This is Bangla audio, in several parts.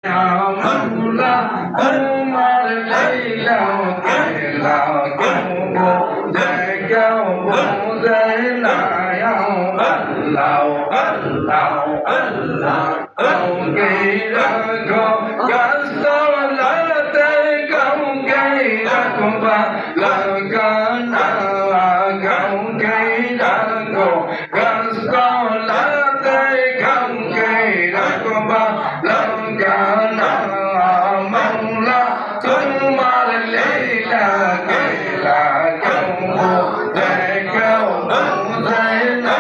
মাওলা তোমার লীলা খেলা কেউ বোঝে না আল্লাহ আল্লাহ আল্লাহ কাউকে রাখো গাছতলাতে কাউকে রাখবা লাগানা কাউকে রাখো গাছতলাতে কাউকে রাখবা লাগানা মাওলা তোমার লীলা খেলা কেউ বোঝে না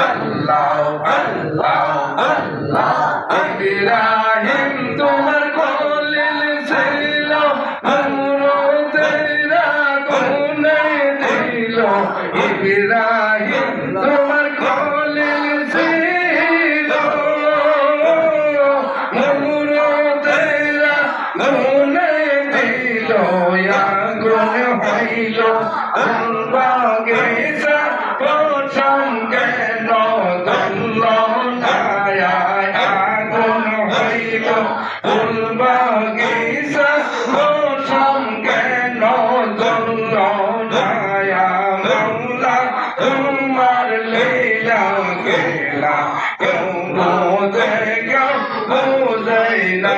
আল্লাহ আল্লাহ আল্লাহ ইব্রাহিম তোমার খলিল ছিল নমরুদেরা কোনে দিল ইব্রাহিম তোমার খলিল ছিল নমরুদেরা কোনে দিল আগুন হইল বাগিচা প্রথম কেন দল আগুন হইল বাগিচা প্রথম কেন দল মাওলা তোমার লীলা খেলা কেউ বোঝে না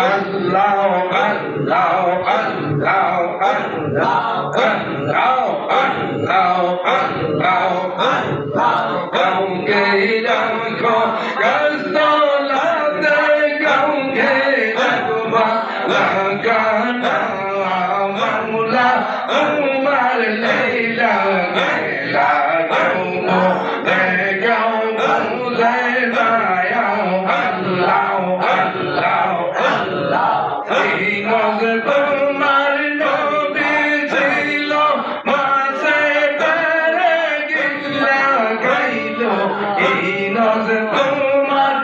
আল্লাহ আল্লাহ আল্লাহ আল্লাহ আল্লাহ আল্লাহ আল্লাহ আল্লাহ কাউকে রাখো গাছতলাতে কাউকে রাখবা লাগানা মাওলা তোমার লীলা খেলা কেউ বোঝে না আল্লাহ আল্লাহ আল্লাহ এই তোমার নবী ছিল মাসে পেরে গিলা গাইল এই তোমার